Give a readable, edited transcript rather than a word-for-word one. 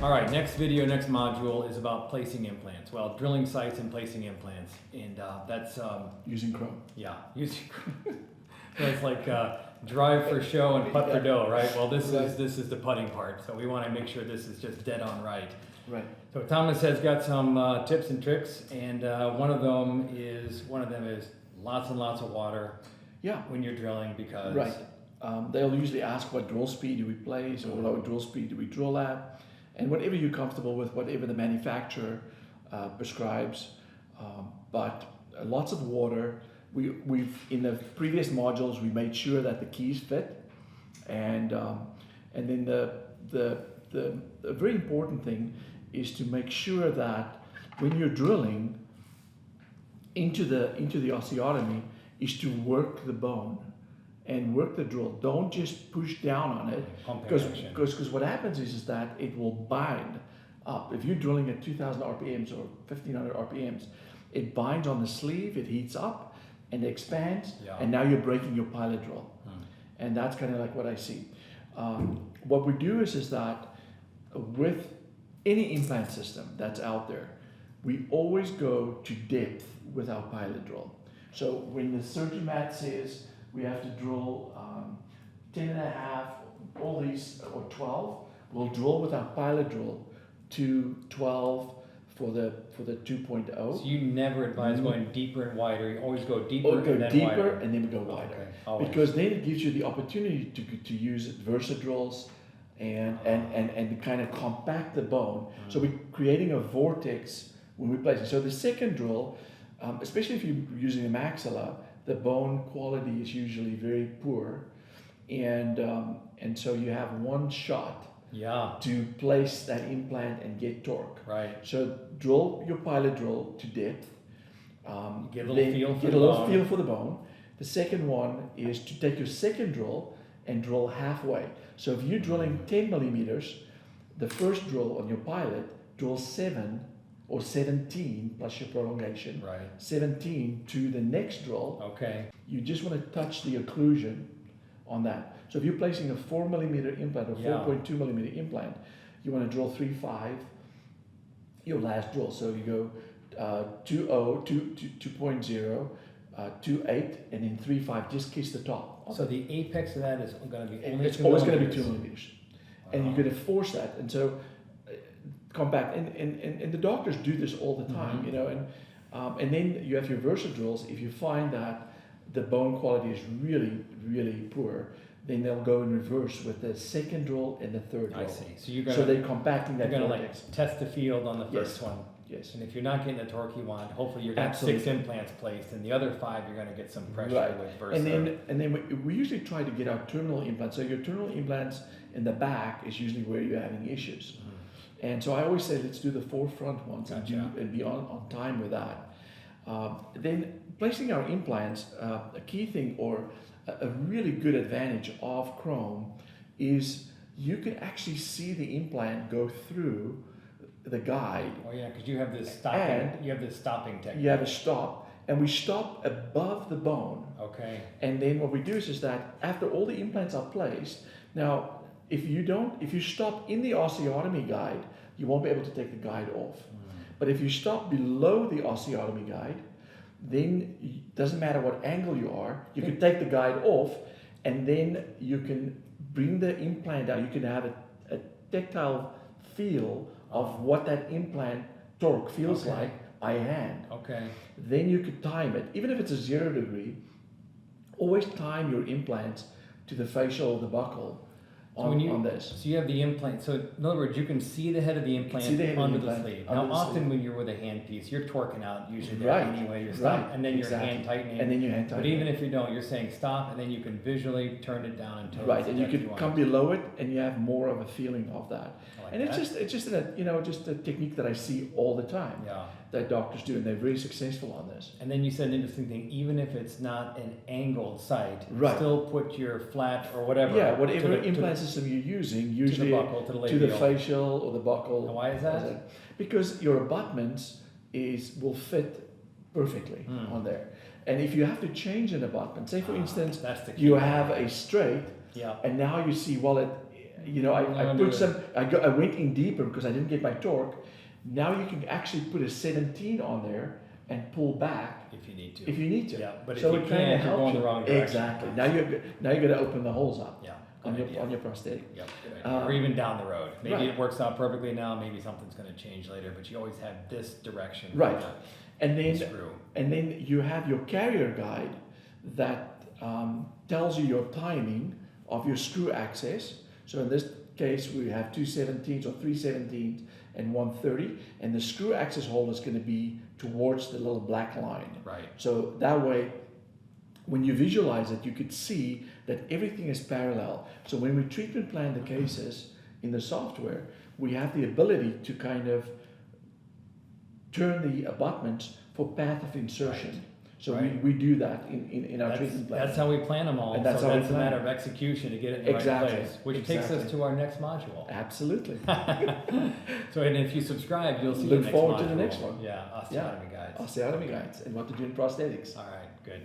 All right, next video, next module is about placing implants. Well, drilling sites and placing implants. And that's, Using Chrome. yeah, using, so it's like drive for show and putt for dough, right? Well, this is the putting part. So we want to make sure this is just dead on right. Right. So Thomas has got some tips and tricks, and one of them is lots and lots of water Yeah. when you're drilling because Right. They'll usually ask what drill speed do we place or what drill speed do we drill at, and whatever you're comfortable with, whatever the manufacturer prescribes. But lots of water. We've in the previous modules we made sure that the keys fit, and then the very important thing is to make sure that when you're drilling into the osteotomy is to work the bone and work the drill. Don't just push down on it, because what happens is that it will bind up. If you're drilling at 2,000 RPMs or 1,500 RPMs, it binds on the sleeve, it heats up and expands, and now you're breaking your pilot drill. And that's kind of like what I see. What we do is that with any implant system that's out there, we always go to depth with our pilot drill. So when the surgeon mat says we have to drill 10 and a half, all these, or 12, we'll drill with our pilot drill to 12 for the 2.0. So you never advise going deeper and wider. You always go deeper Or go and then deeper wider. and then we go wider. Okay. Because then it gives you the opportunity to use Versa drills and kind of compact the bone. So we're creating a vortex when we place it. So the second drill, especially if you're using a maxilla, the bone quality is usually very poor, and so you have one shot to place that implant and get torque. Right. So drill your pilot drill to depth. Get a little feel for the bone. The second one is to take your second drill and drill halfway. So if you're drilling 10 millimeters, the first drill on your pilot, drill 7 or 17 plus your prolongation. Right. 17 to the next drill. Okay. You just want to touch the occlusion on that. So if you're placing a 4 millimeter implant or 4.2 millimeter implant, you want to drill 3.5, your last drill. So you go 2.0, 2.8, and then 3.5. Just kiss the top. So the apex of that is going to be only it's 2 always millimeters. going to be 2 millimeters, and you're going to force that. And so compact, and the doctors do this all the time, you know, and then you have your Versa drills. If you find that the bone quality is really, really poor, then they'll go in reverse with the second drill and the third drill. I see. So so they're compacting that. You're going to like test the field on the first Yes. one. Yes. And if you're not getting the torque you want, hopefully you're going to have 6 implants placed, and the other 5 you're going to get some pressure with Versa. And then we usually try to get our terminal implants. So your terminal implants in the back is usually where you're having issues. And so I always say, let's do the 4 front ones and be on time with that. Then placing our implants, a key thing or a really good advantage of Chrome is you can actually see the implant go through the guide. Oh yeah, because you have this stopping. And you have this stopping technique. You have a stop, and we stop above the bone. Okay. And then what we do is that after all the implants are placed, now if you stop in the osteotomy guide, you won't be able to take the guide off. But if you stop below the osteotomy guide, then it doesn't matter what angle you are, you can take the guide off, and then you can bring the implant out. You can have a tactile feel of what that implant torque feels like by hand. Okay. Then you could time it. Even if it's a 0 degree, always time your implants to the facial or the buccal on this. So you have the implant. So in other words, you can see the head of the implant under the sleeve. Now, often when you're with a handpiece, you're torquing out usually there anyway. You're stopping, and then you're hand tightening. And then you hand tighten. But even if you don't, you're saying stop, and then you can visually turn it down until and you could come below it, and you have more of a feeling of that. And it's just a technique that I see all the time. That doctors do, and they're very successful on this. And then you said an interesting thing, even if it's not an angled site, still put your flat or whatever. Yeah, whatever implant system you're using, usually to the buccal, to the facial or the buccal. And why is that? Because your abutments will fit perfectly on there. And if you have to change an abutment, say for instance, you have a straight, and now you see, you know, I put some, I went in deeper because I didn't get my torque. Now you can actually put a 17 on there and pull back if you need to. If you need to. Yeah, but so if you can't, you're going the wrong direction. Exactly. Now you're going to open the holes up. Yeah. On your prosthetic. Yep. Good idea. Or even down the road. Maybe it works out perfectly now. Maybe something's going to change later. But you always have this direction. Right. And then screw. And then you have your carrier guide that tells you your timing of your screw access. So in this case, we have 2 17s or 3 17s and 130, and the screw access hole is going to be towards the little black line. Right. So that way, when you visualize it, you could see that everything is parallel. So when we treatment plan the cases in the software, we have the ability to kind of turn the abutments for path of insertion. Right. So we do that in our treatment plan. That's how we plan them all. And that's so how that's a matter of execution to get it in the right place. Which takes us to our next module. Absolutely. So and if you subscribe, you'll see Look the next forward module. to the next one. Yeah, osteotomy guides. Osteotomy guides and what to do in prosthetics. All right, good.